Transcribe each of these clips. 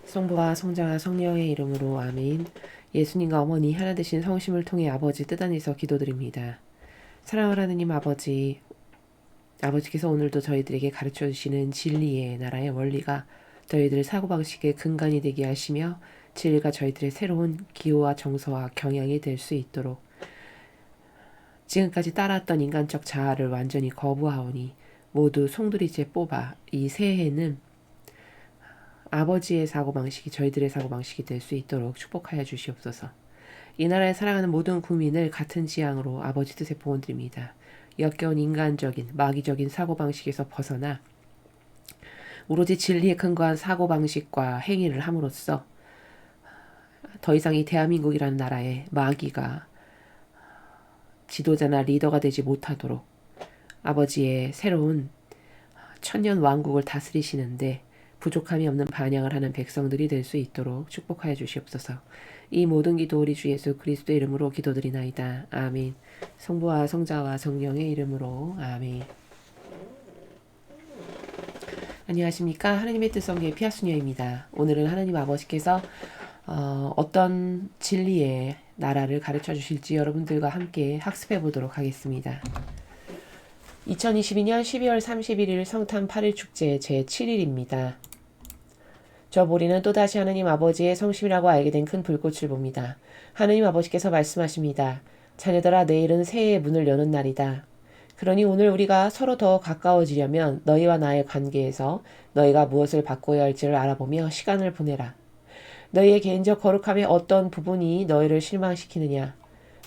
성부와 성자와 성령의 이름으로 아멘. 예수님과 어머니 하나 되신 성심을 통해 아버지 뜻 안에서 기도드립니다. 사랑하는 하느님 아버지, 아버지께서 오늘도 저희들에게 가르쳐 주시는 진리의 나라의 원리가 저희들 사고방식의 근간이 되게 하시며 진리가 저희들의 새로운 기호와 정서와 경향이 될 수 있도록 지금까지 따라왔던 인간적 자아를 완전히 거부하오니 모두 송두리째 뽑아 이 새해에는 아버지의 사고방식이 저희들의 사고방식이 될 수 있도록 축복하여 주시옵소서. 이 나라에 살아가는 모든 국민을 같은 지향으로 아버지 뜻에 보온드립니다. 역겨운 인간적인 마귀적인 사고방식에서 벗어나 오로지 진리에 근거한 사고방식과 행위를 함으로써 더 이상 이 대한민국이라는 나라에 마귀가 지도자나 리더가 되지 못하도록 아버지의 새로운 천년 왕국을 다스리시는데 부족함이 없는 반향을 하는 백성들이 될 수 있도록 축복하여 주시옵소서. 이 모든 기도 우리 주 예수 그리스도의 이름으로 기도드리나이다. 아멘. 성부와 성자와 성령의 이름으로 아멘. 안녕하십니까. 하나님의 뜻 성교의 피아수녀입니다. 오늘은 하나님 아버지께서 어떤 진리의 나라를 가르쳐 주실지 여러분들과 함께 학습해 보도록 하겠습니다. 2022년 12월 31일 성탄 8일 축제 제7일입니다. 저 보리는 또다시 하느님 아버지의 성심이라고 알게 된 큰 불꽃을 봅니다. 하느님 아버지께서 말씀하십니다. 자녀들아, 내일은 새해의 문을 여는 날이다. 그러니 오늘 우리가 서로 더 가까워지려면 너희와 나의 관계에서 너희가 무엇을 바꿔야 할지를 알아보며 시간을 보내라. 너희의 개인적 거룩함의 어떤 부분이 너희를 실망시키느냐?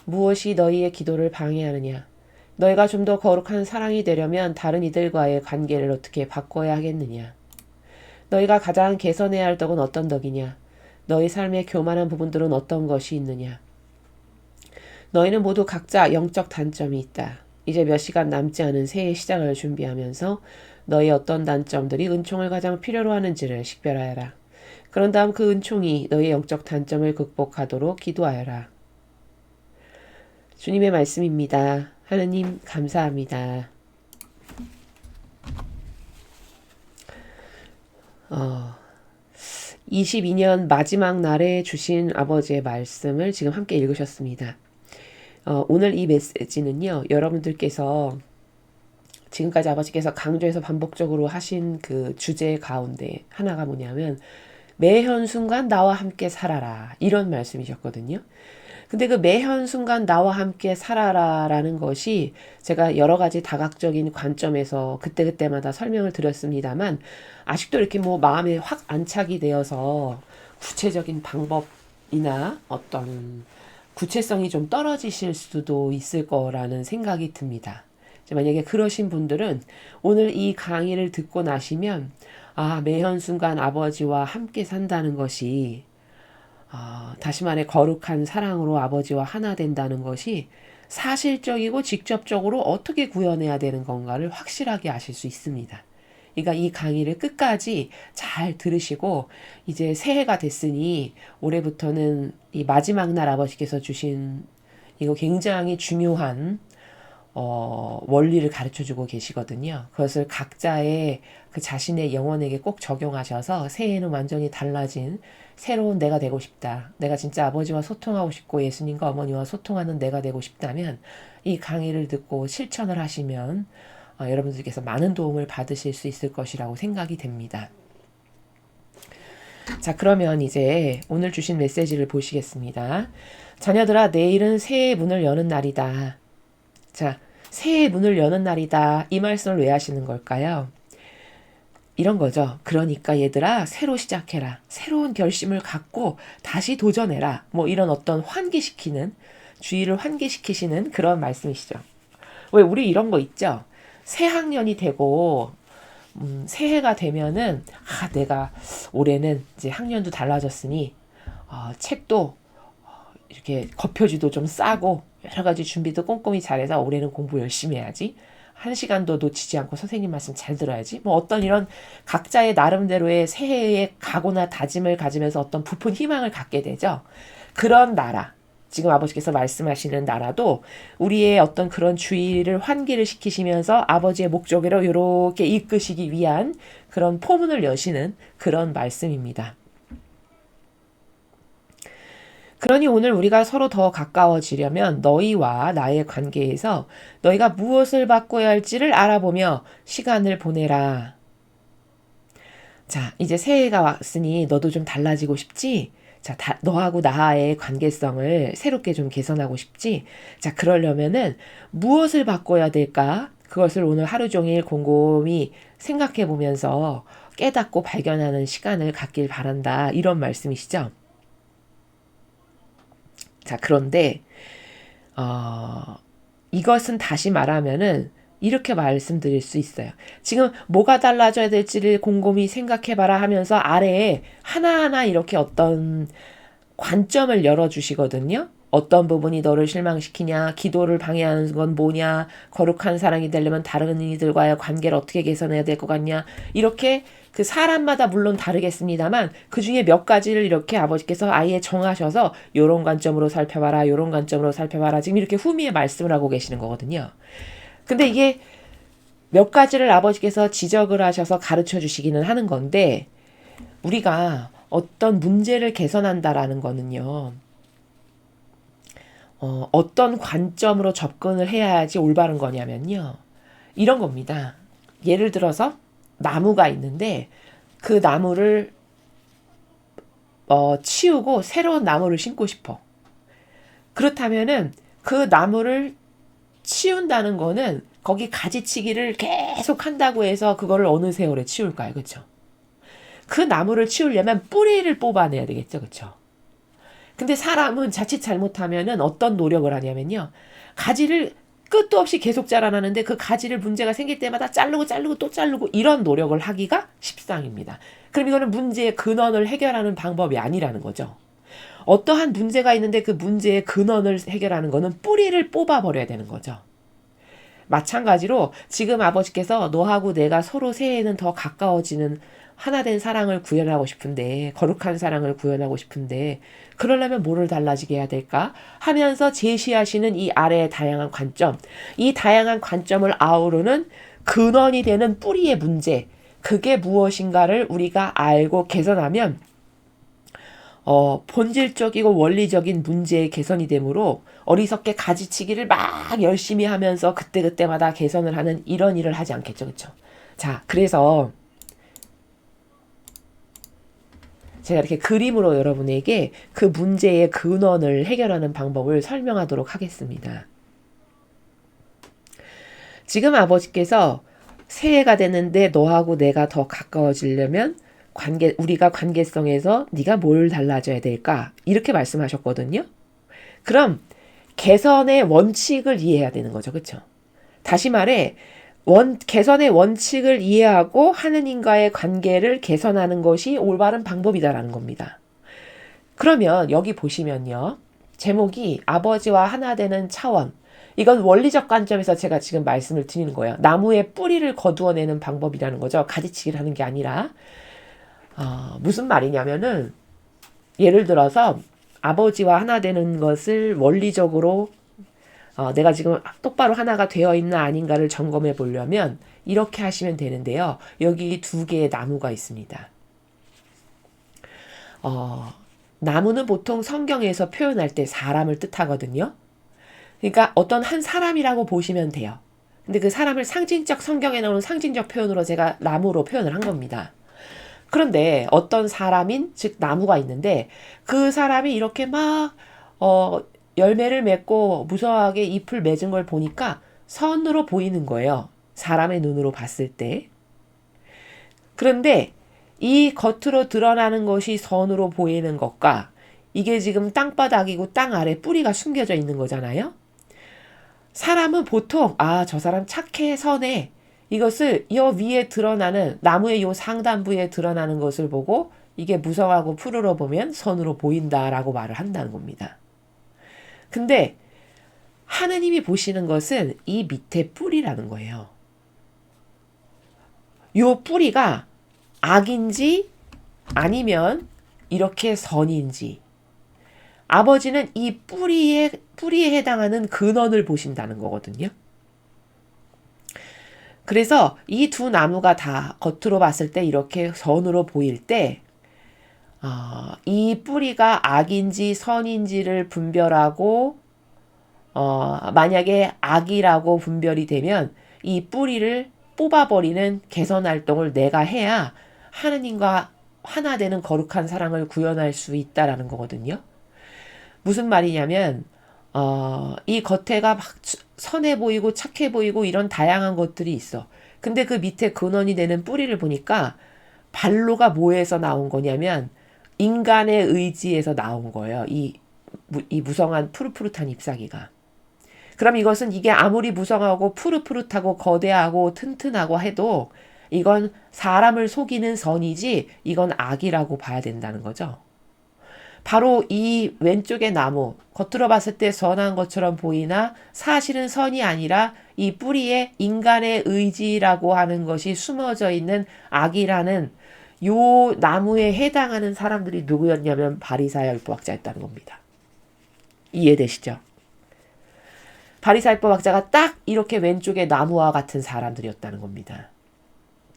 무엇이 너희의 기도를 방해하느냐? 너희가 좀 더 거룩한 사랑이 되려면 다른 이들과의 관계를 어떻게 바꿔야 하겠느냐? 너희가 가장 개선해야 할 덕은 어떤 덕이냐? 너희 삶의 교만한 부분들은 어떤 것이 있느냐? 너희는 모두 각자 영적 단점이 있다. 이제 몇 시간 남지 않은 새해 시작을 준비하면서 너희 어떤 단점들이 은총을 가장 필요로 하는지를 식별하여라. 그런 다음 그 은총이 너희 영적 단점을 극복하도록 기도하여라. 주님의 말씀입니다. 하느님 감사합니다. 22년 마지막 날에 주신 아버지의 말씀을 지금 함께 읽으셨습니다. 오늘 이 메시지는요, 여러분들께서 지금까지 아버지께서 강조해서 반복적으로 하신 그 주제 가운데 하나가 뭐냐면 매현 순간 나와 함께 살아라, 이런 말씀이셨거든요. 근데 그 매현 순간 나와 함께 살아라라는 것이 제가 여러 가지 다각적인 관점에서 그때그때마다 설명을 드렸습니다만 아직도 이렇게 뭐 마음에 확 안착이 되어서 구체적인 방법이나 어떤 구체성이 좀 떨어지실 수도 있을 거라는 생각이 듭니다. 만약에 그러신 분들은 오늘 이 강의를 듣고 나시면 매현 순간 아버지와 함께 산다는 것이 다시 말해 거룩한 사랑으로 아버지와 하나 된다는 것이 사실적이고 직접적으로 어떻게 구현해야 되는 건가를 확실하게 아실 수 있습니다. 그러니까 이 강의를 끝까지 잘 들으시고 이제 새해가 됐으니 올해부터는 이 마지막 날 아버지께서 주신 이거 굉장히 중요한 원리를 가르쳐주고 계시거든요. 그것을 각자의 그 자신의 영혼에게 꼭 적용하셔서 새해에는 완전히 달라진 새로운 내가 되고 싶다. 내가 진짜 아버지와 소통하고 싶고 예수님과 어머니와 소통하는 내가 되고 싶다면 이 강의를 듣고 실천을 하시면 여러분들께서 많은 도움을 받으실 수 있을 것이라고 생각이 됩니다. 자, 그러면 이제 오늘 주신 메시지를 보시겠습니다. 자녀들아, 내일은 새해의 문을 여는 날이다. 자, 새해의 문을 여는 날이다. 이 말씀을 왜 하시는 걸까요? 이런 거죠. 그러니까 얘들아, 새로 시작해라. 새로운 결심을 갖고 다시 도전해라. 뭐 이런 어떤 환기시키는, 주의를 환기시키시는 그런 말씀이시죠. 왜 우리 이런 거 있죠? 새 학년이 되고 새해가 되면은 내가 올해는 이제 학년도 달라졌으니 책도 이렇게 겉표지도 좀 싸고 여러 가지 준비도 꼼꼼히 잘해서 올해는 공부 열심히 해야지. 한 시간도 놓치지 않고 선생님 말씀 잘 들어야지. 뭐 어떤 이런 각자의 나름대로의 새해의 각오나 다짐을 가지면서 어떤 부푼 희망을 갖게 되죠. 그런 나라, 지금 아버지께서 말씀하시는 나라도 우리의 어떤 그런 주의를 환기를 시키시면서 아버지의 목적으로 이렇게 이끄시기 위한 그런 포문을 여시는 그런 말씀입니다. 그러니 오늘 우리가 서로 더 가까워지려면 너희와 나의 관계에서 너희가 무엇을 바꿔야 할지를 알아보며 시간을 보내라. 자, 이제 새해가 왔으니 너도 좀 달라지고 싶지? 자, 너하고 나의 관계성을 새롭게 좀 개선하고 싶지? 자, 그러려면은 무엇을 바꿔야 될까? 그것을 오늘 하루 종일 곰곰이 생각해 보면서 깨닫고 발견하는 시간을 갖길 바란다. 이런 말씀이시죠? 자, 그런데, 이것은 다시 말하면은 이렇게 말씀드릴 수 있어요. 지금 뭐가 달라져야 될지를 곰곰이 생각해봐라 하면서 아래에 하나하나 이렇게 어떤 관점을 열어주시거든요. 어떤 부분이 너를 실망시키냐, 기도를 방해하는 건 뭐냐, 거룩한 사랑이 되려면 다른 이들과의 관계를 어떻게 개선해야 될 것 같냐, 이렇게 그 사람마다 물론 다르겠습니다만 그 중에 몇 가지를 이렇게 아버지께서 아예 정하셔서 요런 관점으로 살펴봐라, 요런 관점으로 살펴봐라, 지금 이렇게 후미에 말씀을 하고 계시는 거거든요. 근데 이게 몇 가지를 아버지께서 지적을 하셔서 가르쳐 주시기는 하는 건데 우리가 어떤 문제를 개선한다라는 거는요. 어떤 관점으로 접근을 해야지 올바른 거냐면요. 이런 겁니다. 예를 들어서 나무가 있는데 그 나무를 치우고 새로운 나무를 심고 싶어. 그렇다면은 그 나무를 치운다는 거는 거기 가지치기를 계속 한다고 해서 그거를 어느 세월에 치울까요? 그렇죠? 그 나무를 치우려면 뿌리를 뽑아내야 되겠죠. 그렇죠? 근데 사람은 자칫 잘못하면은 어떤 노력을 하냐면요. 가지를 끝도 없이 계속 자라나는데 그 가지를 문제가 생길 때마다 자르고 또 자르고 이런 노력을 하기가 십상입니다. 그럼 이거는 문제의 근원을 해결하는 방법이 아니라는 거죠. 어떠한 문제가 있는데 그 문제의 근원을 해결하는 거는 뿌리를 뽑아버려야 되는 거죠. 마찬가지로 지금 아버지께서 너하고 내가 서로 새해에는 더 가까워지는 하나된 사랑을 구현하고 싶은데, 거룩한 사랑을 구현하고 싶은데 그러려면 뭐를 달라지게 해야 될까 하면서 제시하시는 이 아래의 다양한 관점, 이 다양한 관점을 아우르는 근원이 되는 뿌리의 문제, 그게 무엇인가를 우리가 알고 개선하면 본질적이고 원리적인 문제의 개선이 되므로 어리석게 가지치기를 막 열심히 하면서 그때그때마다 개선을 하는 이런 일을 하지 않겠죠. 그렇죠? 자, 그래서 제가 이렇게 그림으로 여러분에게 그 문제의 근원을 해결하는 방법을 설명하도록 하겠습니다. 지금 아버지께서 새해가 됐는데 너하고 내가 더 가까워지려면 우리가 관계성에서 네가 뭘 달라져야 될까? 이렇게 말씀하셨거든요. 그럼 개선의 원칙을 이해해야 되는 거죠. 그렇죠? 다시 말해 개선의 원칙을 이해하고 하느님과의 관계를 개선하는 것이 올바른 방법이다라는 겁니다. 그러면 여기 보시면요. 제목이 아버지와 하나 되는 차원. 이건 원리적 관점에서 제가 지금 말씀을 드리는 거예요. 나무의 뿌리를 거두어내는 방법이라는 거죠. 가지치기를 하는 게 아니라. 무슨 말이냐면은 예를 들어서 아버지와 하나 되는 것을 원리적으로 내가 지금 똑바로 하나가 되어 있나 아닌가를 점검해 보려면 이렇게 하시면 되는데요. 여기 두 개의 나무가 있습니다. 나무는 보통 성경에서 표현할 때 사람을 뜻하거든요. 그러니까 어떤 한 사람이라고 보시면 돼요. 근데 그 사람을 성경에 나오는 상징적 표현으로 제가 나무로 표현을 한 겁니다. 그런데 어떤 사람인, 즉 나무가 있는데 그 사람이 이렇게 막 열매를 맺고 무성하게 잎을 맺은 걸 보니까 선으로 보이는 거예요. 사람의 눈으로 봤을 때. 그런데 이 겉으로 드러나는 것이 선으로 보이는 것과 이게 지금 땅바닥이고 땅 아래 뿌리가 숨겨져 있는 거잖아요. 사람은 보통 저 사람 착해 선해 이것을 이 위에 드러나는 나무의 요 상단부에 드러나는 것을 보고 이게 무성하고 푸르러 보면 선으로 보인다라고 말을 한다는 겁니다. 근데 하느님이 보시는 것은 이 밑에 뿌리라는 거예요. 요 뿌리가 악인지 아니면 이렇게 선인지 아버지는 이 뿌리에 해당하는 근원을 보신다는 거거든요. 그래서 이 두 나무가 다 겉으로 봤을 때 이렇게 선으로 보일 때 이 뿌리가 악인지 선인지를 분별하고 만약에 악이라고 분별이 되면 이 뿌리를 뽑아버리는 개선 활동을 내가 해야 하느님과 하나 되는 거룩한 사랑을 구현할 수 있다라는 거거든요. 무슨 말이냐면 이 겉에가 막 선해 보이고 착해 보이고 이런 다양한 것들이 있어. 근데 그 밑에 근원이 되는 뿌리를 보니까 발로가 뭐에서 나온 거냐면 인간의 의지에서 나온 거예요. 이 무성한 푸릇푸릇한 잎사귀가. 그럼 이것은 이게 아무리 무성하고 푸릇푸릇하고 거대하고 튼튼하고 해도 이건 사람을 속이는 선이지 이건 악이라고 봐야 된다는 거죠. 바로 이 왼쪽의 나무, 겉으로 봤을 때 선한 것처럼 보이나 사실은 선이 아니라 이 뿌리에 인간의 의지라고 하는 것이 숨어져 있는 악이라는 요 나무에 해당하는 사람들이 누구였냐면 바리사야 율법학자였다는 겁니다. 이해되시죠? 바리사야 율법학자가 딱 이렇게 왼쪽의 나무와 같은 사람들이었다는 겁니다.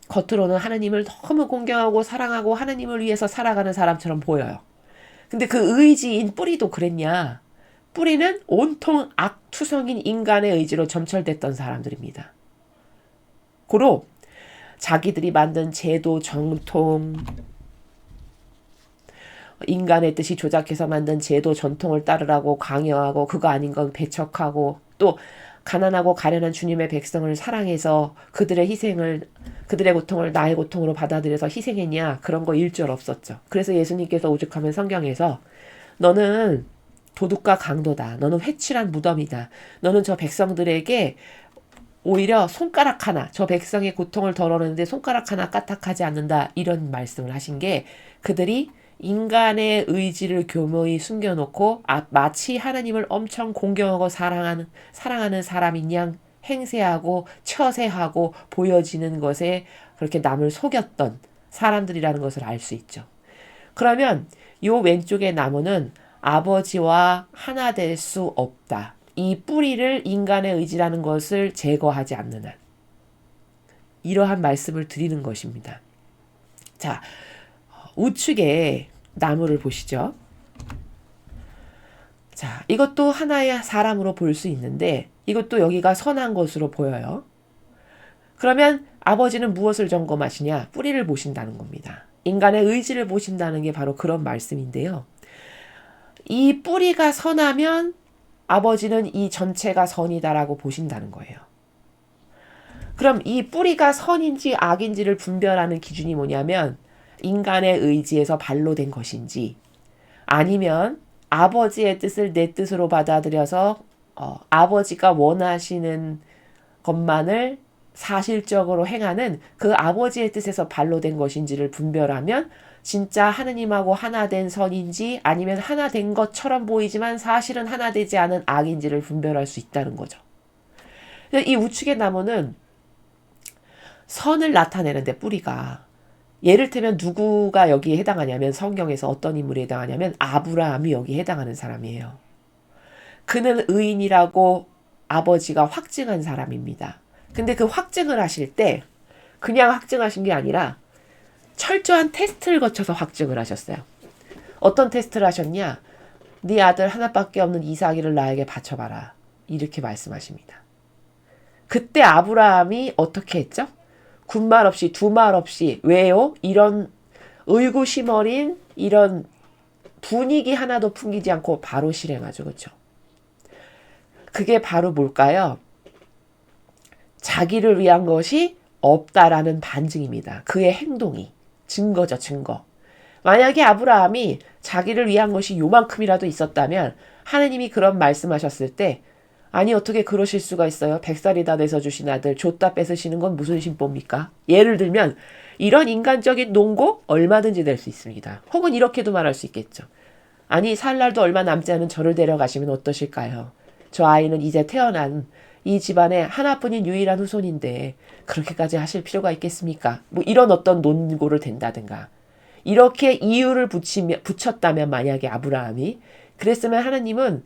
겉으로는 하느님을 너무 공경하고 사랑하고 하느님을 위해서 살아가는 사람처럼 보여요. 근데 그 의지인 뿌리도 그랬냐? 뿌리는 온통 악투성인 인간의 의지로 점철됐던 사람들입니다. 고로 자기들이 만든 제도, 정통, 인간의 뜻이 조작해서 만든 제도, 전통을 따르라고 강요하고 그거 아닌 건 배척하고 또 가난하고 가련한 주님의 백성을 사랑해서 그들의 희생을 그들의 고통을 나의 고통으로 받아들여서 희생했냐? 그런 거 일절 없었죠. 그래서 예수님께서 오죽하면 성경에서 너는 도둑과 강도다. 너는 회칠한 무덤이다. 너는 저 백성들에게 오히려 손가락 하나, 저 백성의 고통을 덜어내는데 손가락 하나 까딱하지 않는다. 이런 말씀을 하신 게 그들이 인간의 의지를 교묘히 숨겨놓고 마치 하나님을 엄청 공경하고 사랑하는 사람인 양 행세하고 처세하고 보여지는 것에 그렇게 남을 속였던 사람들이라는 것을 알 수 있죠. 그러면 요 왼쪽의 나무는 아버지와 하나 될 수 없다. 이 뿌리를 인간의 의지라는 것을 제거하지 않는 한. 이러한 말씀을 드리는 것입니다. 자, 우측에 나무를 보시죠. 자, 이것도 하나의 사람으로 볼 수 있는데 이것도 여기가 선한 것으로 보여요. 그러면 아버지는 무엇을 점검하시냐? 뿌리를 보신다는 겁니다. 인간의 의지를 보신다는 게 바로 그런 말씀인데요. 이 뿌리가 선하면 아버지는 이 전체가 선이다라고 보신다는 거예요. 그럼 이 뿌리가 선인지 악인지를 분별하는 기준이 뭐냐면 인간의 의지에서 발로 된 것인지 아니면 아버지의 뜻을 내 뜻으로 받아들여서 아버지가 원하시는 것만을 사실적으로 행하는 그 아버지의 뜻에서 발로 된 것인지를 분별하면 진짜 하느님하고 하나 된 선인지 아니면 하나 된 것처럼 보이지만 사실은 하나 되지 않은 악인지를 분별할 수 있다는 거죠. 이 우측의 나무는 선을 나타내는데 뿌리가 예를 들면 누구가 여기에 해당하냐면 성경에서 어떤 인물에 해당하냐면 아브라함이 여기에 해당하는 사람이에요. 그는 의인이라고 아버지가 확증한 사람입니다. 근데 그 확증을 하실 때 그냥 확증하신 게 아니라 철저한 테스트를 거쳐서 확증을 하셨어요. 어떤 테스트를 하셨냐? 네 아들 하나밖에 없는 이삭이를 나에게 바쳐봐라. 이렇게 말씀하십니다. 그때 아브라함이 어떻게 했죠? 군말 없이 두말 없이 왜요? 이런 의구심 어린 이런 분위기 하나도 풍기지 않고 바로 실행하죠. 그렇죠? 그게 바로 뭘까요? 자기를 위한 것이 없다라는 반증입니다. 그의 행동이. 증거죠. 증거. 만약에 아브라함이 자기를 위한 것이 요만큼이라도 있었다면 하느님이 그런 말씀하셨을 때 아니 어떻게 그러실 수가 있어요? 100살이 다 돼서 주신 아들 줬다 뺏으시는 건 무슨 심보입니까? 예를 들면 이런 인간적인 농고 얼마든지 될 수 있습니다. 혹은 이렇게도 말할 수 있겠죠. 아니 살 날도 얼마 남지 않은 저를 데려가시면 어떠실까요? 저 아이는 이제 태어난 이 집안의 하나뿐인 유일한 후손인데 그렇게까지 하실 필요가 있겠습니까? 뭐 이런 어떤 논고를 댄다든가 이렇게 이유를 붙였다면 만약에 아브라함이 그랬으면 하나님은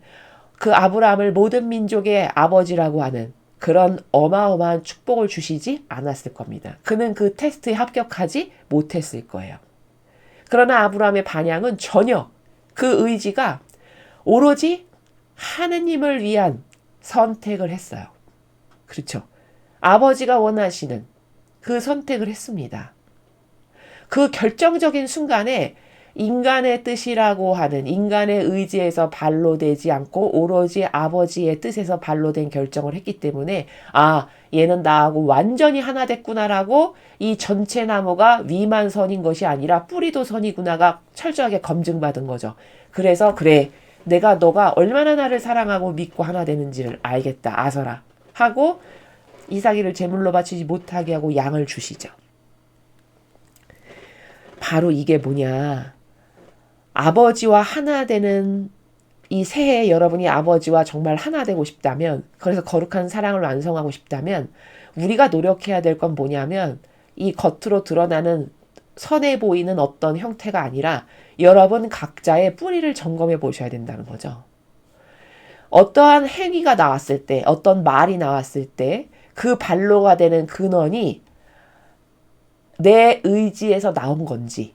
그 아브라함을 모든 민족의 아버지라고 하는 그런 어마어마한 축복을 주시지 않았을 겁니다. 그는 그 테스트에 합격하지 못했을 거예요. 그러나 아브라함의 반향은 전혀 그 의지가 오로지 하느님을 위한 선택을 했어요. 그렇죠. 아버지가 원하시는 그 선택을 했습니다. 그 결정적인 순간에 인간의 뜻이라고 하는 인간의 의지에서 발로되지 않고 오로지 아버지의 뜻에서 발로된 결정을 했기 때문에 아, 얘는 나하고 완전히 하나 됐구나라고 이 전체 나무가 위만 선인 것이 아니라 뿌리도 선이구나가 철저하게 검증받은 거죠. 그래서 그래, 내가 너가 얼마나 나를 사랑하고 믿고 하나 되는지를 알겠다, 아서라 하고 이삭이를 제물로 바치지 못하게 하고 양을 주시죠. 바로 이게 뭐냐. 아버지와 하나 되는 이 새해 여러분이 아버지와 정말 하나 되고 싶다면, 그래서 거룩한 사랑을 완성하고 싶다면 우리가 노력해야 될 건 뭐냐면 이 겉으로 드러나는 선해 보이는 어떤 형태가 아니라 여러분 각자의 뿌리를 점검해 보셔야 된다는 거죠. 어떠한 행위가 나왔을 때, 어떤 말이 나왔을 때 그 반로가 되는 근원이 내 의지에서 나온 건지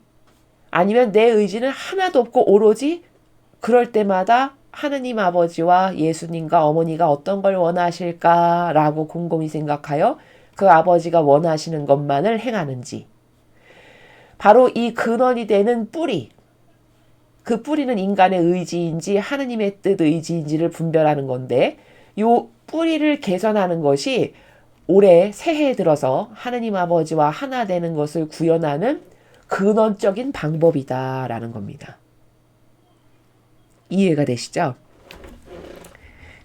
아니면 내 의지는 하나도 없고 오로지 그럴 때마다 하느님 아버지와 예수님과 어머니가 어떤 걸 원하실까라고 곰곰이 생각하여 그 아버지가 원하시는 것만을 행하는지, 바로 이 근원이 되는 뿌리, 그 뿌리는 인간의 의지인지 하느님의 뜻 의지인지를 분별하는 건데, 요 뿌리를 개선하는 것이 올해 새해에 들어서 하느님 아버지와 하나 되는 것을 구현하는 근원적인 방법이다라는 겁니다. 이해가 되시죠?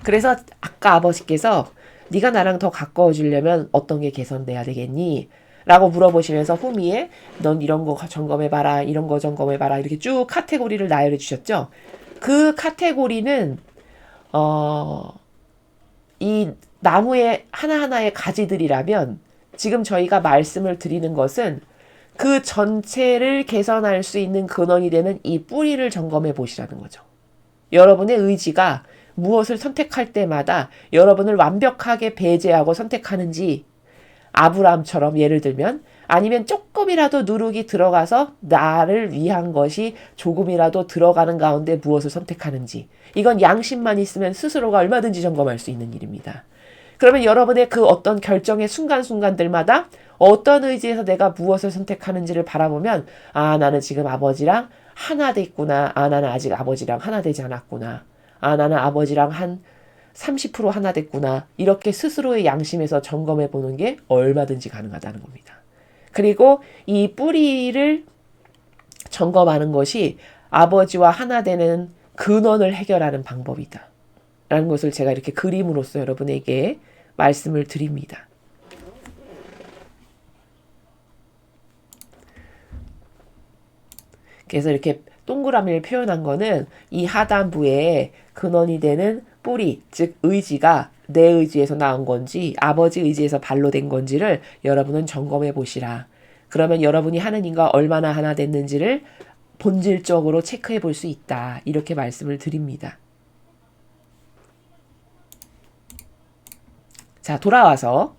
그래서 아까 아버지께서 네가 나랑 더 가까워지려면 어떤 게 개선돼야 되겠니? 라고 물어보시면서 후미에 넌 이런 거 점검해봐라, 이런 거 점검해봐라 이렇게 쭉 카테고리를 나열해 주셨죠. 그 카테고리는 이 나무의 하나하나의 가지들이라면 지금 저희가 말씀을 드리는 것은 그 전체를 개선할 수 있는 근원이 되는 이 뿌리를 점검해 보시라는 거죠. 여러분의 의지가 무엇을 선택할 때마다 여러분을 완벽하게 배제하고 선택하는지, 아브라함처럼 예를 들면, 아니면 조금이라도 누룩이 들어가서 나를 위한 것이 조금이라도 들어가는 가운데 무엇을 선택하는지, 이건 양심만 있으면 스스로가 얼마든지 점검할 수 있는 일입니다. 그러면 여러분의 그 어떤 결정의 순간순간들마다 어떤 의지에서 내가 무엇을 선택하는지를 바라보면 아, 나는 지금 아버지랑 하나 됐구나. 아, 나는 아직 아버지랑 하나 되지 않았구나. 아, 나는 아버지랑 한 30% 하나 됐구나. 이렇게 스스로의 양심에서 점검해 보는 게 얼마든지 가능하다는 겁니다. 그리고 이 뿌리를 점검하는 것이 아버지와 하나 되는 근원을 해결하는 방법이다 라는 것을 제가 이렇게 그림으로써 여러분에게 말씀을 드립니다. 그래서 이렇게 동그라미를 표현한 거는 이 하단부에 근원이 되는 뿌리, 즉 의지가 내 의지에서 나온 건지 아버지 의지에서 발로된 건지를 여러분은 점검해 보시라. 그러면 여러분이 하느님과 얼마나 하나 됐는지를 본질적으로 체크해 볼 수 있다. 이렇게 말씀을 드립니다. 자, 돌아와서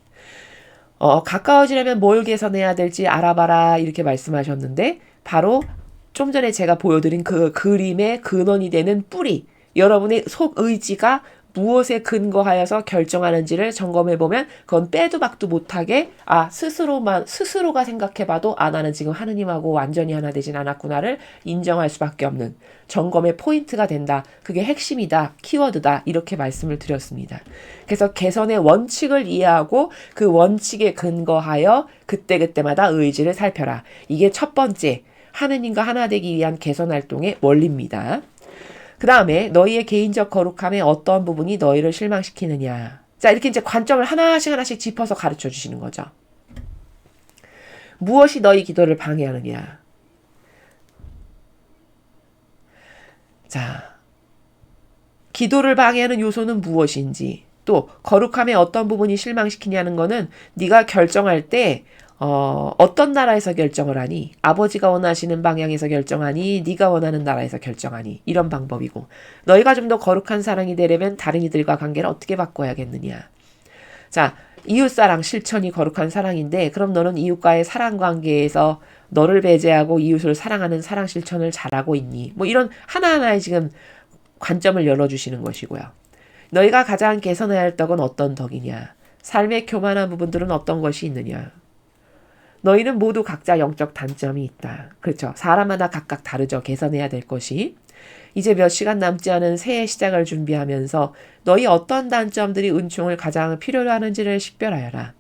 가까워지려면 뭘 개선해야 될지 알아봐라 이렇게 말씀하셨는데, 바로 좀 전에 제가 보여드린 그 그림의 근원이 되는 뿌리, 여러분의 속 의지가 무엇에 근거하여서 결정하는지를 점검해보면 그건 빼도 박도 못하게 스스로가 생각해봐도 나는 지금 하느님하고 완전히 하나 되진 않았구나를 인정할 수밖에 없는 점검의 포인트가 된다. 그게 핵심이다. 키워드다. 이렇게 말씀을 드렸습니다. 그래서 개선의 원칙을 이해하고 그 원칙에 근거하여 그때그때마다 의지를 살펴라. 이게 첫 번째 하느님과 하나 되기 위한 개선 활동의 원리입니다. 그 다음에 너희의 개인적 거룩함의 어떤 부분이 너희를 실망시키느냐. 자, 이렇게 이제 관점을 하나씩 짚어서 가르쳐 주시는 거죠. 무엇이 너희 기도를 방해하느냐. 자, 기도를 방해하는 요소는 무엇인지, 또 거룩함의 어떤 부분이 실망시키냐는 거는 네가 결정할 때 어떤 나라에서 결정을 하니? 아버지가 원하시는 방향에서 결정하니? 네가 원하는 나라에서 결정하니? 이런 방법이고, 너희가 좀 더 거룩한 사랑이 되려면 다른 이들과 관계를 어떻게 바꿔야겠느냐? 자, 이웃사랑 실천이 거룩한 사랑인데 그럼 너는 이웃과의 사랑 관계에서 너를 배제하고 이웃을 사랑하는 사랑 실천을 잘하고 있니? 뭐 이런 하나하나의 지금 관점을 열어주시는 것이고요. 너희가 가장 개선해야 할 덕은 어떤 덕이냐? 삶의 교만한 부분들은 어떤 것이 있느냐? 너희는 모두 각자 영적 단점이 있다. 그렇죠. 사람마다 각각 다르죠. 개선해야 될 것이. 이제 몇 시간 남지 않은 새해 시작을 준비하면서 너희 어떤 단점들이 은총을 가장 필요로 하는지를 식별하여라.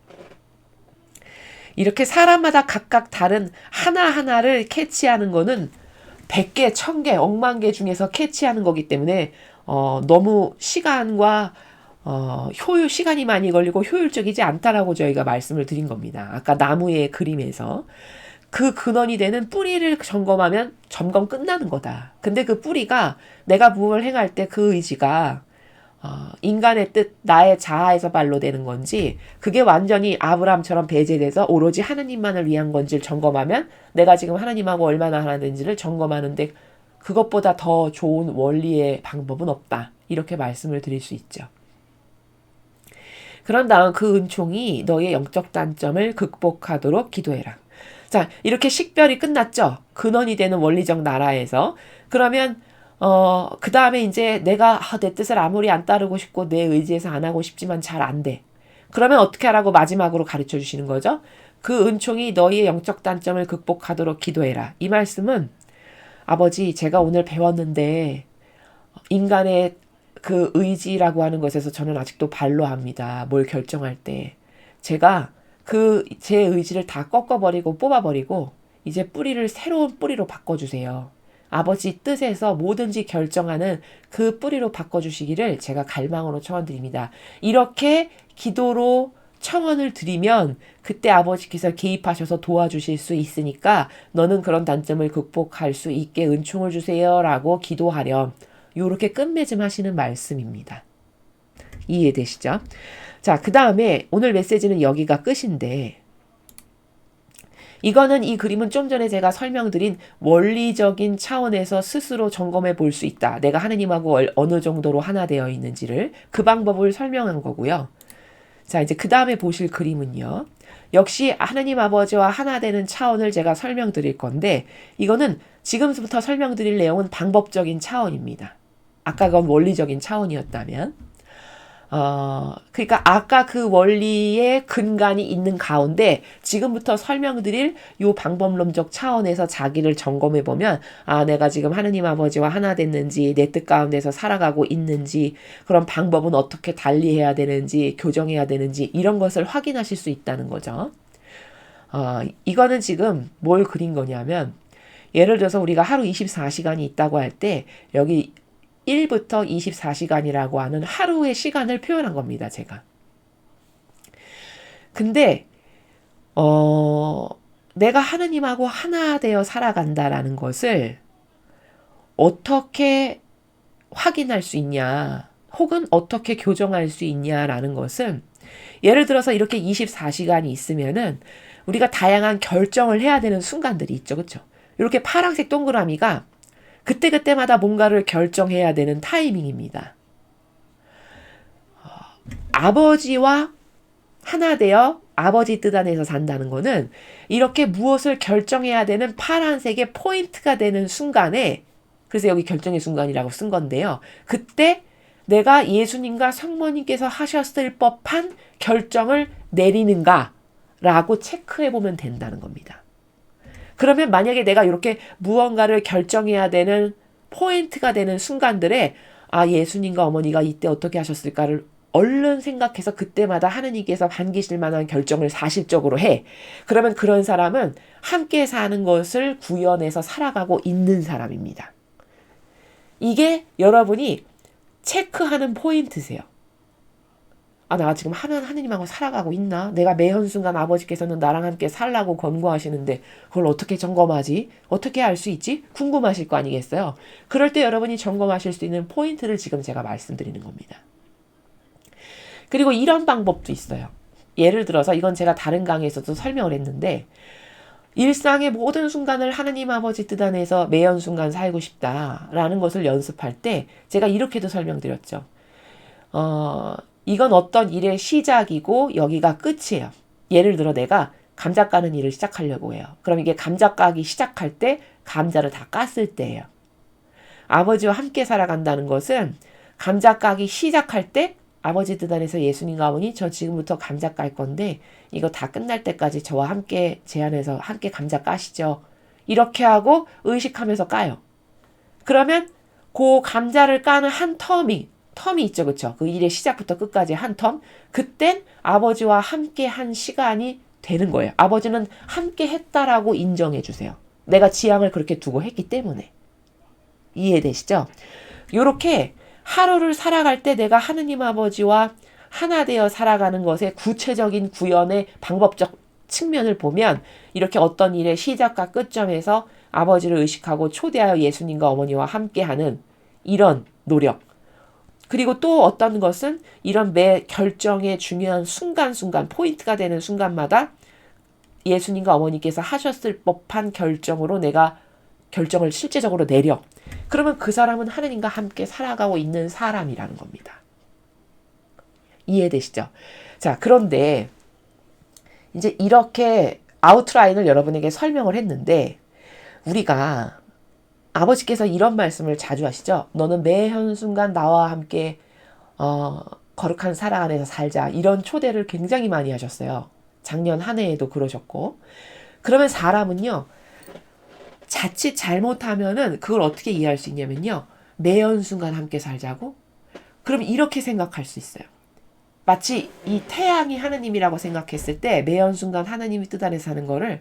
이렇게 사람마다 각각 다른 하나하나를 캐치하는 거는 100개, 1000개, 억만 개 중에서 캐치하는 거기 때문에 너무 시간과 시간이 많이 걸리고 효율적이지 않다라고 저희가 말씀을 드린 겁니다. 아까 나무의 그림에서. 그 근원이 되는 뿌리를 점검하면 점검 끝나는 거다. 근데 그 뿌리가 내가 무엇을 행할 때 그 의지가 인간의 뜻, 나의 자아에서 발로되는 건지 그게 완전히 아브라함처럼 배제돼서 오로지 하느님만을 위한 건지를 점검하면 내가 지금 하나님하고 얼마나 하나인지를 점검하는데 그것보다 더 좋은 원리의 방법은 없다. 이렇게 말씀을 드릴 수 있죠. 그런 다음 그 은총이 너의 영적 단점을 극복하도록 기도해라. 자, 이렇게 식별이 끝났죠. 근원이 되는 원리적 나라에서. 그러면 그 다음에 이제 내가 내 뜻을 아무리 안 따르고 싶고 내 의지에서 안 하고 싶지만 잘 안 돼. 그러면 어떻게 하라고 마지막으로 가르쳐 주시는 거죠? 그 은총이 너희의 영적 단점을 극복하도록 기도해라. 이 말씀은 아버지 제가 오늘 배웠는데 인간의 그 의지라고 하는 것에서 저는 아직도 반로합니다. 뭘 결정할 때. 제가 제 의지를 다 꺾어버리고 뽑아버리고 이제 뿌리를 새로운 뿌리로 바꿔주세요. 아버지 뜻에서 뭐든지 결정하는 그 뿌리로 바꿔주시기를 제가 갈망으로 청원드립니다. 이렇게 기도로 청원을 드리면 그때 아버지께서 개입하셔서 도와주실 수 있으니까 너는 그런 단점을 극복할 수 있게 은총을 주세요 라고 기도하렴. 요렇게 끝맺음 하시는 말씀입니다. 이해되시죠? 자, 그 다음에 오늘 메시지는 여기가 끝인데 이거는 이 그림은 좀 전에 제가 설명드린 원리적인 차원에서 스스로 점검해 볼 수 있다. 내가 하느님하고 어느 정도로 하나 되어 있는지를 그 방법을 설명한 거고요. 자, 이제 그 다음에 보실 그림은요. 역시 하느님 아버지와 하나 되는 차원을 제가 설명드릴 건데 이거는 지금부터 설명드릴 내용은 방법적인 차원입니다. 아까 그건 원리적인 차원이었다면 그러니까 아까 그 원리의 근간이 있는 가운데 지금부터 설명드릴 요 방법론적 차원에서 자기를 점검해 보면 내가 지금 하느님 아버지와 하나 됐는지 내 뜻 가운데서 살아가고 있는지 그런 방법은 어떻게 달리해야 되는지 교정해야 되는지 이런 것을 확인하실 수 있다는 거죠. 이거는 지금 뭘 그린 거냐면 예를 들어서 우리가 하루 24시간이 있다고 할 때 여기 1부터 24시간이라고 하는 하루의 시간을 표현한 겁니다, 제가. 근데 내가 하느님하고 하나 되어 살아간다라는 것을 어떻게 확인할 수 있냐, 혹은 어떻게 교정할 수 있냐라는 것은 예를 들어서 이렇게 24시간이 있으면은 우리가 다양한 결정을 해야 되는 순간들이 있죠, 그렇죠? 이렇게 파란색 동그라미가 그때그때마다 뭔가를 결정해야 되는 타이밍입니다. 아버지와 하나 되어 아버지 뜻 안에서 산다는 거는 이렇게 무엇을 결정해야 되는 파란색의 포인트가 되는 순간에 그래서 여기 결정의 순간이라고 쓴 건데요. 그때 내가 예수님과 성모님께서 하셨을 법한 결정을 내리는가라고 체크해 보면 된다는 겁니다. 그러면 만약에 내가 이렇게 무언가를 결정해야 되는 포인트가 되는 순간들에 예수님과 어머니가 이때 어떻게 하셨을까를 얼른 생각해서 그때마다 하느님께서 반기실 만한 결정을 사실적으로 해. 그러면 그런 사람은 함께 사는 것을 구현해서 살아가고 있는 사람입니다. 이게 여러분이 체크하는 포인트세요. 내가 지금 하느님하고 살아가고 있나? 내가 매 한순간 아버지께서는 나랑 함께 살라고 권고하시는데 그걸 어떻게 점검하지? 어떻게 알 수 있지? 궁금하실 거 아니겠어요? 그럴 때 여러분이 점검하실 수 있는 포인트를 지금 제가 말씀드리는 겁니다. 그리고 이런 방법도 있어요. 예를 들어서 이건 제가 다른 강의에서도 설명을 했는데 일상의 모든 순간을 하느님 아버지 뜻 안에서 매 한순간 살고 싶다라는 것을 연습할 때 제가 이렇게도 설명드렸죠. 이건 어떤 일의 시작이고 여기가 끝이에요. 예를 들어 내가 감자 까는 일을 시작하려고 해요. 그럼 이게 감자 까기 시작할 때 감자를 다 깠을 때예요. 아버지와 함께 살아간다는 것은 감자 까기 시작할 때 아버지 뜻 안에서 예수님과 어머니 저 지금부터 감자 깔 건데 이거 다 끝날 때까지 저와 함께 제안해서 함께 감자 까시죠. 이렇게 하고 의식하면서 까요. 그러면 그 감자를 까는 한 텀이 있죠. 그쵸? 그 일의 시작부터 끝까지 한 텀. 그땐 아버지와 함께 한 시간이 되는 거예요. 아버지는 함께 했다라고 인정해 주세요. 내가 지향을 그렇게 두고 했기 때문에. 이해되시죠? 요렇게 하루를 살아갈 때 내가 하느님 아버지와 하나 되어 살아가는 것의 구체적인 구현의 방법적 측면을 보면 이렇게 어떤 일의 시작과 끝점에서 아버지를 의식하고 초대하여 예수님과 어머니와 함께하는 이런 노력. 그리고 또 어떤 것은 이런 매 결정의 중요한 순간순간 포인트가 되는 순간마다 예수님과 어머니께서 하셨을 법한 결정으로 내가 결정을 실제적으로 내려. 그러면 그 사람은 하느님과 함께 살아가고 있는 사람이라는 겁니다. 이해되시죠? 자, 그런데 이제 이렇게 아웃라인을 여러분에게 설명을 했는데 우리가 아버지께서 이런 말씀을 자주 하시죠. 너는 매 한순간 나와 함께 거룩한 사랑 안에서 살자. 이런 초대를 굉장히 많이 하셨어요. 작년 한 해에도 그러셨고. 그러면 사람은요. 자칫 잘못하면은 그걸 어떻게 이해할 수 있냐면요. 매 한순간 함께 살자고? 그럼 이렇게 생각할 수 있어요. 마치 이 태양이 하느님이라고 생각했을 때 매 한순간 하느님이 뜻 안에 사는 거를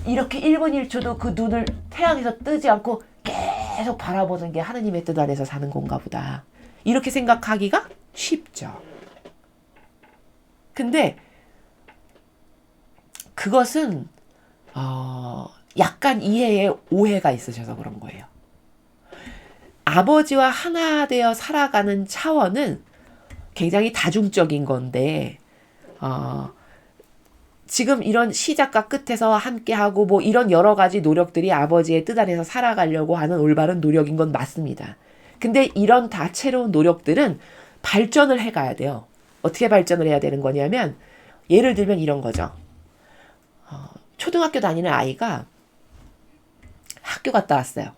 이렇게 1분 1초도 그 눈을 태양에서 뜨지 않고 계속 바라보는 게 하느님의 뜻 안에서 사는 건가 보다. 이렇게 생각하기가 쉽죠. 근데 그것은 약간 이해에 오해가 있으셔서 그런 거예요. 아버지와 하나 되어 살아가는 차원은 굉장히 다중적인 건데 지금 이런 시작과 끝에서 함께하고 뭐 이런 여러 가지 노력들이 아버지의 뜻 안에서 살아가려고 하는 올바른 노력인 건 맞습니다. 근데 이런 다채로운 노력들은 발전을 해가야 돼요. 어떻게 발전을 해야 되는 거냐면 예를 들면 이런 거죠. 초등학교 다니는 아이가 학교 갔다 왔어요.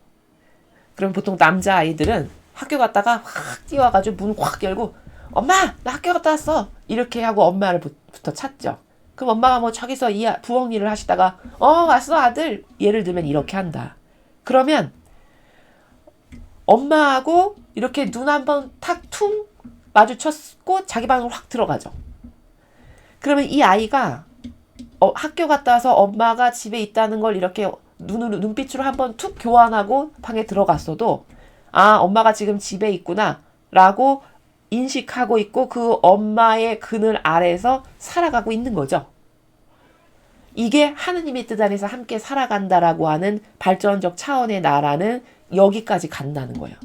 그럼 보통 남자아이들은 학교 갔다가 확 뛰어와가지고 문 확 열고 엄마 나 학교 갔다 왔어 이렇게 하고 엄마를 부터 찾죠. 그럼 엄마가 뭐 저기서 부엌 일을 하시다가 왔어 아들 예를 들면 이렇게 한다. 그러면 엄마하고 이렇게 눈 한번 탁 퉁 마주쳤고 자기 방으로 확 들어가죠. 그러면 이 아이가 학교 갔다 와서 엄마가 집에 있다는 걸 이렇게 눈빛으로 한번 툭 교환하고 방에 들어갔어도 엄마가 지금 집에 있구나 라고 인식하고 있고 그 엄마의 그늘 아래에서 살아가고 있는 거죠. 이게 하느님의 뜻 안에서 함께 살아간다라고 하는 발전적 차원의 나라는 여기까지 간다는 거예요.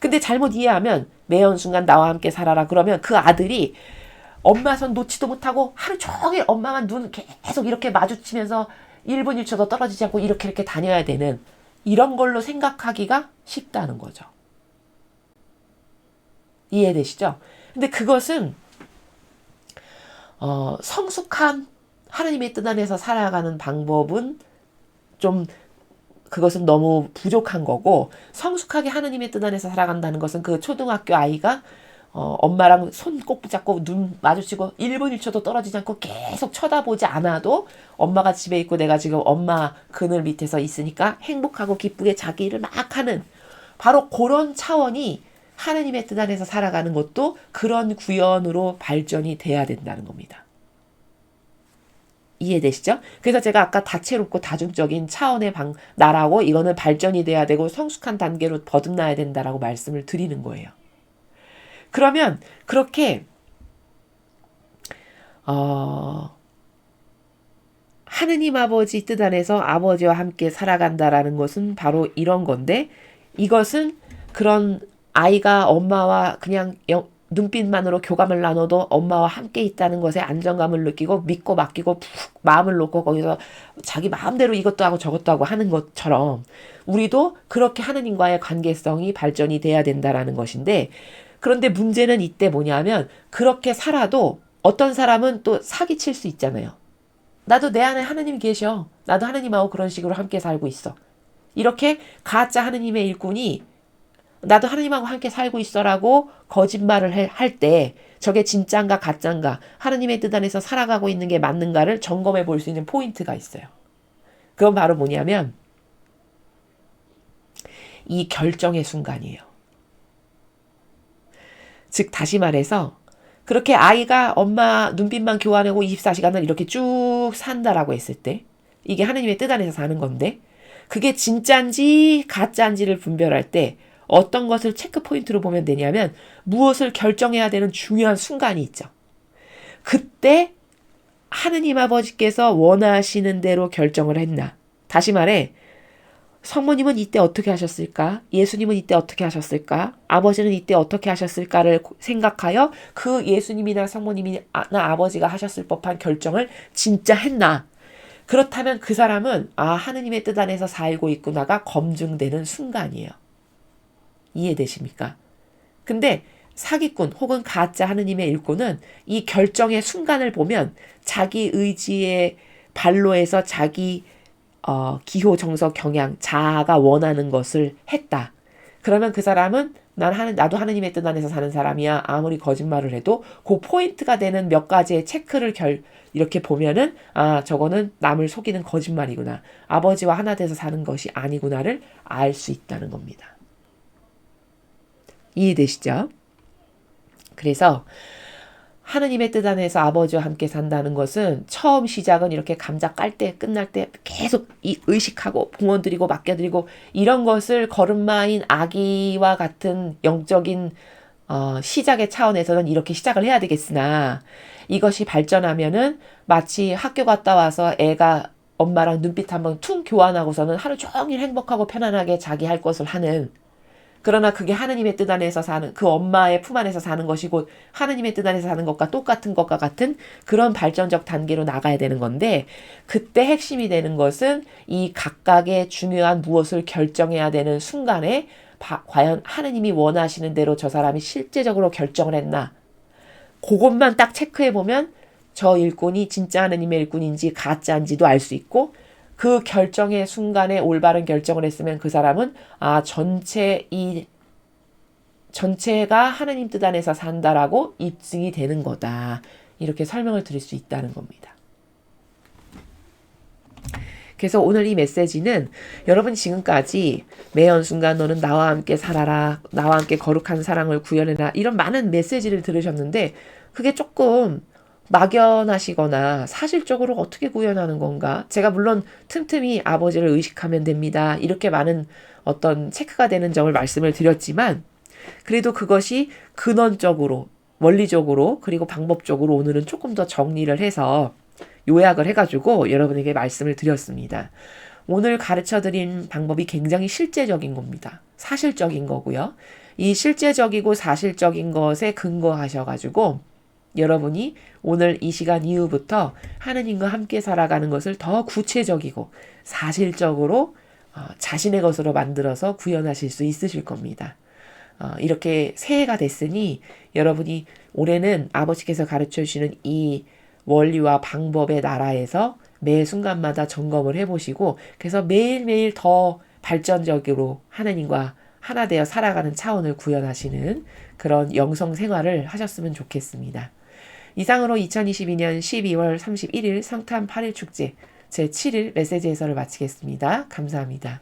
근데 잘못 이해하면 매 한순간 나와 함께 살아라 그러면 그 아들이 엄마 손 놓지도 못하고 하루 종일 엄마만 눈 계속 이렇게 마주치면서 1분 1초도 떨어지지 않고 이렇게 다녀야 되는 이런 걸로 생각하기가 쉽다는 거죠. 이해되시죠? 근데 그것은 성숙한 하나님의 뜻 안에서 살아가는 방법은 좀 그것은 너무 부족한 거고 성숙하게 하나님의 뜻 안에서 살아간다는 것은 그 초등학교 아이가 엄마랑 손 꼭 붙잡고 눈 마주치고 1분 1초도 떨어지지 않고 계속 쳐다보지 않아도 엄마가 집에 있고 내가 지금 엄마 그늘 밑에서 있으니까 행복하고 기쁘게 자기 일을 막 하는 바로 그런 차원이 하나님의 뜻 안에서 살아가는 것도 그런 구현으로 발전이 돼야 된다는 겁니다. 이해되시죠? 그래서 제가 아까 다채롭고 다중적인 차원의 나라고 이거는 발전이 돼야 되고 성숙한 단계로 거듭나야 된다라고 말씀을 드리는 거예요. 그러면 그렇게 하느님 아버지 뜻 안에서 아버지와 함께 살아간다라는 것은 바로 이런 건데 이것은 그런 아이가 엄마와 그냥 눈빛만으로 교감을 나눠도 엄마와 함께 있다는 것에 안정감을 느끼고 믿고 맡기고 푹 마음을 놓고 거기서 자기 마음대로 이것도 하고 저것도 하고 하는 것처럼 우리도 그렇게 하느님과의 관계성이 발전이 돼야 된다라는 것인데 그런데 문제는 이때 뭐냐면 그렇게 살아도 어떤 사람은 또 사기칠 수 있잖아요. 나도 내 안에 하느님이 계셔. 나도 하느님하고 그런 식으로 함께 살고 있어. 이렇게 가짜 하느님의 일꾼이 나도 하느님하고 함께 살고 있어라고 거짓말을 할 때 저게 진짠가 가짠가 하느님의 뜻 안에서 살아가고 있는 게 맞는가를 점검해 볼 수 있는 포인트가 있어요. 그건 바로 뭐냐면 이 결정의 순간이에요. 즉 다시 말해서 그렇게 아이가 엄마 눈빛만 교환하고 24시간을 이렇게 쭉 산다라고 했을 때 이게 하느님의 뜻 안에서 사는 건데 그게 진짜인지 가짜인지를 분별할 때 어떤 것을 체크 포인트로 보면 되냐면 무엇을 결정해야 되는 중요한 순간이 있죠. 그때 하느님 아버지께서 원하시는 대로 결정을 했나. 다시 말해 성모님은 이때 어떻게 하셨을까? 예수님은 이때 어떻게 하셨을까? 아버지는 이때 어떻게 하셨을까를 생각하여 그 예수님이나 성모님이나 아버지가 하셨을 법한 결정을 진짜 했나? 그렇다면 그 사람은 하느님의 뜻 안에서 살고 있구나가 검증되는 순간이에요. 이해되십니까? 근데 사기꾼 혹은 가짜 하느님의 일꾼은 이 결정의 순간을 보면 자기 의지의 발로에서 자기 기호, 정석, 경향, 자아가 원하는 것을 했다. 그러면 그 사람은 나도 하느님의 뜻 안에서 사는 사람이야. 아무리 거짓말을 해도 그 포인트가 되는 몇 가지의 체크를 이렇게 보면은 저거는 남을 속이는 거짓말이구나. 아버지와 하나 돼서 사는 것이 아니구나를 알 수 있다는 겁니다. 이해되시죠? 그래서 하느님의 뜻 안에서 아버지와 함께 산다는 것은 처음 시작은 이렇게 감자 깔 때 끝날 때 계속 의식하고 봉헌 드리고 맡겨드리고 이런 것을 걸음마인 아기와 같은 영적인 시작의 차원에서는 이렇게 시작을 해야 되겠으나 이것이 발전하면은 마치 학교 갔다 와서 애가 엄마랑 눈빛 한번 퉁 교환하고서는 하루 종일 행복하고 편안하게 자기 할 것을 하는 그러나 그게 하느님의 뜻 안에서 사는 그 엄마의 품 안에서 사는 것이고 하느님의 뜻 안에서 사는 것과 똑같은 것과 같은 그런 발전적 단계로 나가야 되는 건데 그때 핵심이 되는 것은 이 각각의 중요한 무엇을 결정해야 되는 순간에 과연 하느님이 원하시는 대로 저 사람이 실제적으로 결정을 했나 그것만 딱 체크해보면 저 일꾼이 진짜 하느님의 일꾼인지 가짜인지도 알 수 있고 그 결정의 순간에 올바른 결정을 했으면 그 사람은 전체가 하느님 뜻 안에서 산다라고 입증이 되는 거다. 이렇게 설명을 드릴 수 있다는 겁니다. 그래서 오늘 이 메시지는 여러분 지금까지 매연 순간 너는 나와 함께 살아라. 나와 함께 거룩한 사랑을 구현해라. 이런 많은 메시지를 들으셨는데 그게 조금 막연하시거나 사실적으로 어떻게 구현하는 건가? 제가 물론 틈틈이 아버지를 의식하면 됩니다. 이렇게 많은 어떤 체크가 되는 점을 말씀을 드렸지만 그래도 그것이 근원적으로, 원리적으로 그리고 방법적으로 오늘은 조금 더 정리를 해서 요약을 해가지고 여러분에게 말씀을 드렸습니다. 오늘 가르쳐드린 방법이 굉장히 실제적인 겁니다. 사실적인 거고요. 이 실제적이고 사실적인 것에 근거하셔가지고 여러분이 오늘 이 시간 이후부터 하느님과 함께 살아가는 것을 더 구체적이고 사실적으로 자신의 것으로 만들어서 구현하실 수 있으실 겁니다. 이렇게 새해가 됐으니 여러분이 올해는 아버지께서 가르쳐 주시는 이 원리와 방법의 나라에서 매 순간마다 점검을 해보시고 그래서 매일매일 더 발전적으로 하느님과 하나 되어 살아가는 차원을 구현하시는 그런 영성 생활을 하셨으면 좋겠습니다. 이상으로 2022년 12월 31일 성탄 8일 축제 제7일 메시지 해설을 마치겠습니다. 감사합니다.